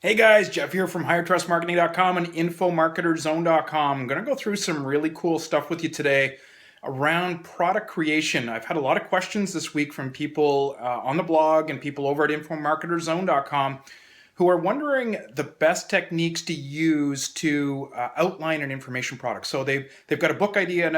Hey guys, Jeff here from HigherTrustMarketing.com and InfoMarketerZone.com. I'm going to go through some really cool stuff with you today around product creation. I've had a lot of questions this week from people on the blog and people over at InfoMarketerZone.com who are wondering the best techniques to use to outline an information product. So they've got a book idea,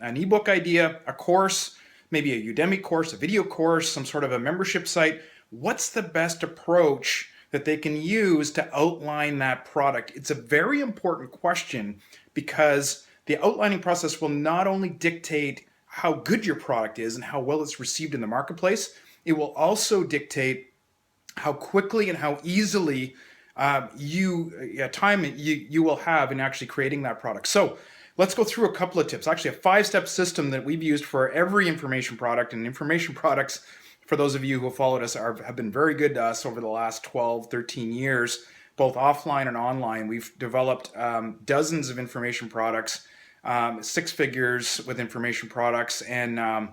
an ebook idea, a course, maybe a Udemy course, a video course, some sort of a membership site. What's the best approach that they can use to outline that product? It's a very important question because the outlining process will not only dictate how good your product is and how well it's received in the marketplace, it will also dictate how quickly and how easily you will have in actually creating that product. So let's go through a couple of tips. Actually, a 5-step system that we've used for every information product, and information products, for those of you who have followed us, have been very good to us over the last 12, 13 years, both offline and online. We've developed dozens of information products, 6 figures with information products, and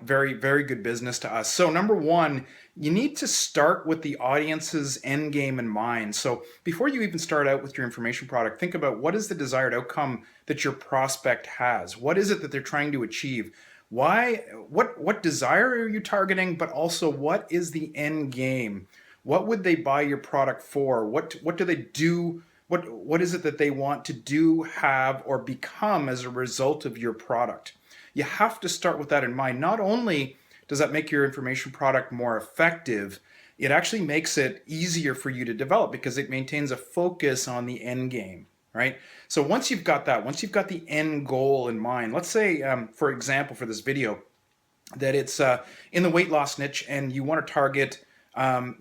very, very good business to us. So number one, you need to start with the audience's end game in mind. So before you even start out with your information product, think about what is the desired outcome that your prospect has. What is it that they're trying to achieve? Why, what desire are you targeting, but also what is the end game? What would they buy your product for? What do they do? What is it that they want to do, have, or become as a result of your product? You have to start with that in mind. Not only does that make your information product more effective, it actually makes it easier for you to develop because it maintains a focus on the end game, right? So once you've got that, once you've got the end goal in mind, let's say, for example, for this video, that it's in the weight loss niche and you want to target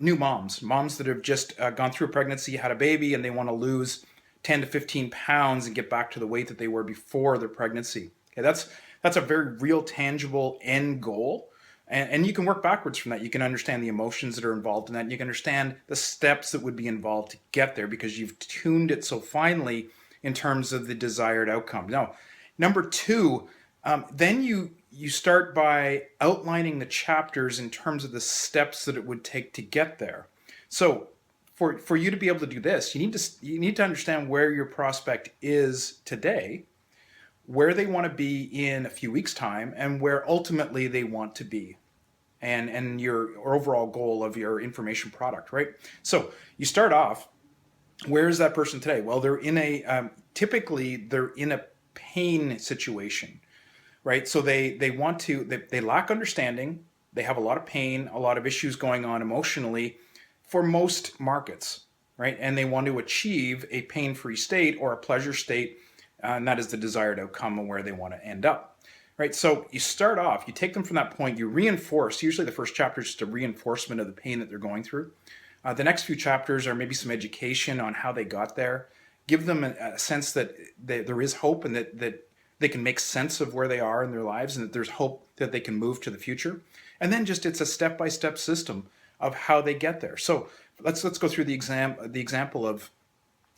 new moms that have just gone through a pregnancy, had a baby, and they want to lose 10 to 15 pounds and get back to the weight that they were before their pregnancy. Okay, that's a very real, tangible end goal. And you can work backwards from that. You can understand the emotions that are involved in that. And you can understand the steps that would be involved to get there because you've tuned it so finely in terms of the desired outcome. Now, number two, then you start by outlining the chapters in terms of the steps that it would take to get there. So for you to be able to do this, you need to understand where your prospect is today, where they want to be in a few weeks' time, and where ultimately they want to be, and your overall goal of your information product, right? So you start off, where is that person today? Well, they're in typically they're in a pain situation, right? So they lack understanding, they have a lot of pain, a lot of issues going on emotionally for most markets, right? And they want to achieve a pain-free state or a pleasure state, and that is the desired outcome and where they want to end up, right? So you start off, you take them from that point, you reinforce. Usually the first chapter is just a reinforcement of the pain that they're going through. The next few chapters are maybe some education on how they got there. Give them a sense that there is hope and that they can make sense of where they are in their lives and that there's hope that they can move to the future. And then it's a step-by-step system of how they get there. So let's go through the example of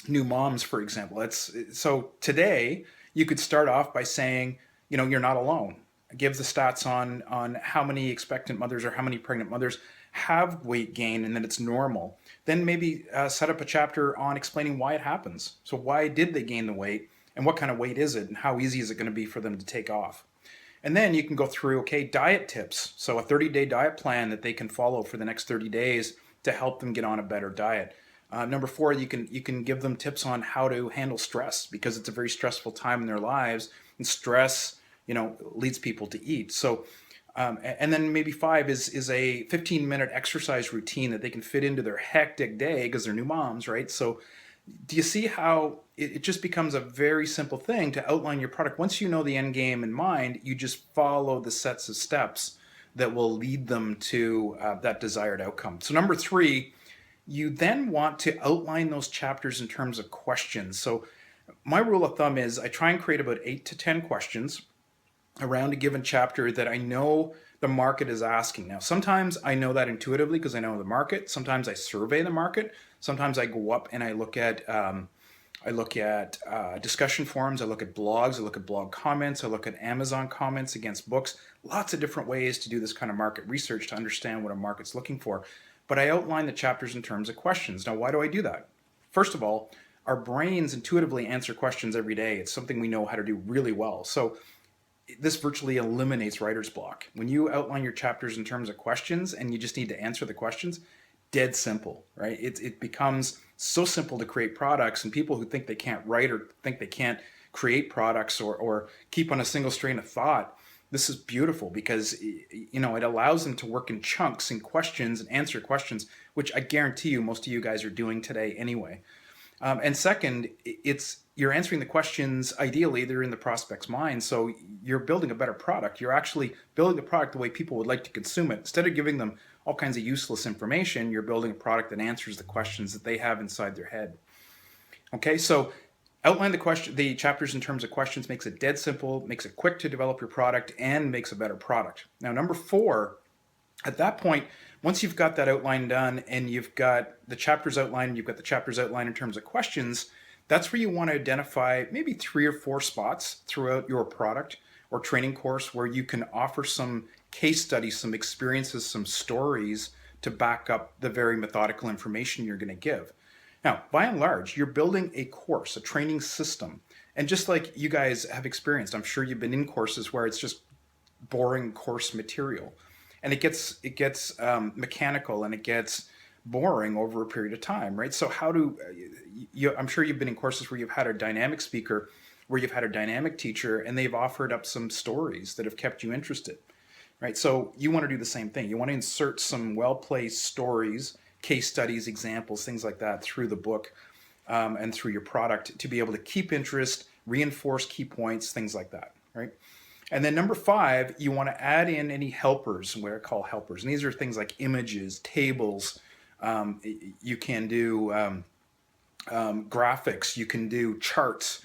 new moms, for example. So today you could start off by saying, you're not alone. Give the stats on how many expectant mothers or how many pregnant mothers have weight gain and that it's normal. Then maybe set up a chapter on explaining why it happens. So why did they gain the weight and what kind of weight is it and how easy is it going to be for them to take off? And then you can go through, diet tips. So a 30-day diet plan that they can follow for the next 30 days to help them get on a better diet. Number 4, you can give them tips on how to handle stress because it's a very stressful time in their lives, and stress, leads people to eat. So, and then maybe 5 is a 15-minute exercise routine that they can fit into their hectic day because they're new moms, right? So, do you see how it just becomes a very simple thing to outline your product? Once you know the end game in mind, you just follow the sets of steps that will lead them to that desired outcome. So, number 3. You then want to outline those chapters in terms of questions. So my rule of thumb is I try and create about 8 to 10 questions around a given chapter that I know the market is asking. Now, sometimes I know that intuitively because I know the market. Sometimes I survey the market. Sometimes I go up and I look at discussion forums. I look at blogs. I look at blog comments. I look at Amazon comments against books. Lots of different ways to do this kind of market research to understand what a market's looking for. but I outline the chapters in terms of questions. Now, why do I do that? First of all, our brains intuitively answer questions every day. It's something we know how to do really well. So this virtually eliminates writer's block. When you outline your chapters in terms of questions and you just need to answer the questions, dead simple, right? It becomes so simple to create products, and people who think they can't write or think they can't create products or keep on a single strain of thought, this is beautiful because it allows them to work in chunks and questions and answer questions, which I guarantee you most of you guys are doing today anyway. And second, you're answering the questions. Ideally, they're in the prospect's mind, so you're building a better product. You're actually building the product the way people would like to consume it. Instead of giving them all kinds of useless information, you're building a product that answers the questions that they have inside their head. Okay, so outline the chapters in terms of questions, makes it dead simple, makes it quick to develop your product, and makes a better product. Now, number 4, at that point, once you've got that outline done and you've got the chapters outlined, you've got the chapters outlined in terms of questions, that's where you want to identify maybe 3 or 4 spots throughout your product or training course where you can offer some case studies, some experiences, some stories to back up the very methodical information you're going to give. Now, by and large, you're building a course, a training system. And just like you guys have experienced, I'm sure you've been in courses where it's just boring course material. And it gets mechanical and it gets boring over a period of time, right? So I'm sure you've been in courses where you've had a dynamic speaker, where you've had a dynamic teacher, and they've offered up some stories that have kept you interested, right? So you want to do the same thing. You want to insert some well-placed stories, case studies, examples, things like that through the book and through your product to be able to keep interest, reinforce key points, things like that, right? And then number 5, you want to add in any helpers, what I call helpers. And these are things like images, tables. You can do graphics. You can do charts.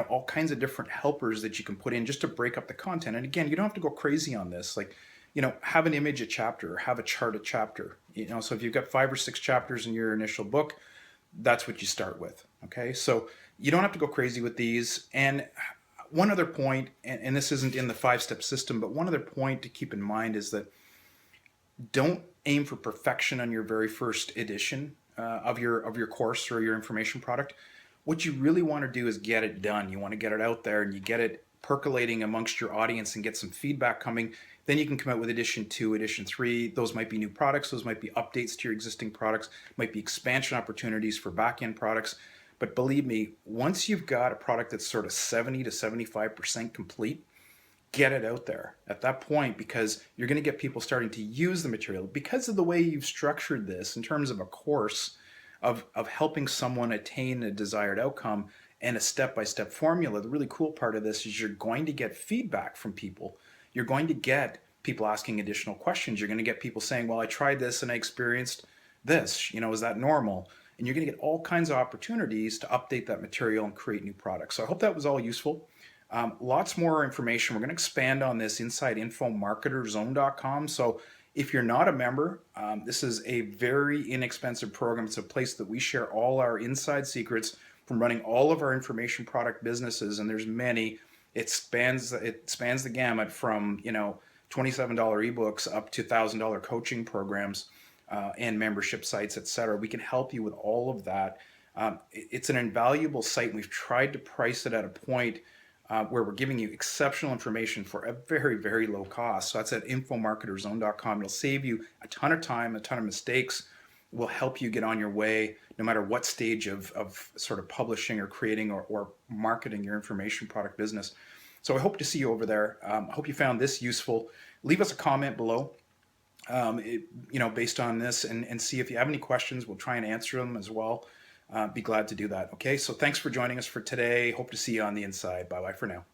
All kinds of different helpers that you can put in just to break up the content. And again, you don't have to go crazy on this. Like, have an image a chapter, have a chart a chapter. So if you've got 5 or 6 chapters in your initial book, that's what you start with. Okay, so you don't have to go crazy with these. And one other point, and this isn't in the 5-step system, but one other point to keep in mind is that don't aim for perfection on your very first edition of your course or your information product. What you really want to do is get it done. You want to get it out there and you get it percolating amongst your audience and get some feedback coming. Then you can come out with edition 2, edition 3. Those might be new products. Those might be updates to your existing products, might be expansion opportunities for back-end products. But believe me, once you've got a product that's sort of 70 to 75% complete, get it out there at that point, because you're going to get people starting to use the material because of the way you've structured this in terms of a course of helping someone attain a desired outcome and a step-by-step formula. The really cool part of this is you're going to get feedback from people. You're going to get people asking additional questions. You're going to get people saying, well, I tried this and I experienced this. Is that normal? And you're going to get all kinds of opportunities to update that material and create new products. So I hope that was all useful. Lots more information. We're going to expand on this inside infomarketerzone.com. So if you're not a member, this is a very inexpensive program. It's a place that we share all our inside secrets from running all of our information product businesses. And there's many. It spans the gamut from $27 ebooks up to $1,000 coaching programs. And membership sites, etc. We can help you with all of that. It's an invaluable site, and we've tried to price it at a point where we're giving you exceptional information for a very, very low cost. So that's at infomarketerzone.com. It'll save you a ton of time, a ton of mistakes. Will help you get on your way no matter what stage of sort of publishing or creating or marketing your information product business. So I hope to see you over there. I hope you found this useful. Leave us a comment below. Based on this and see if you have any questions. We'll try and answer them as well. Be glad to do that. Okay, so thanks for joining us for today. Hope to see you on the inside. Bye-bye for now.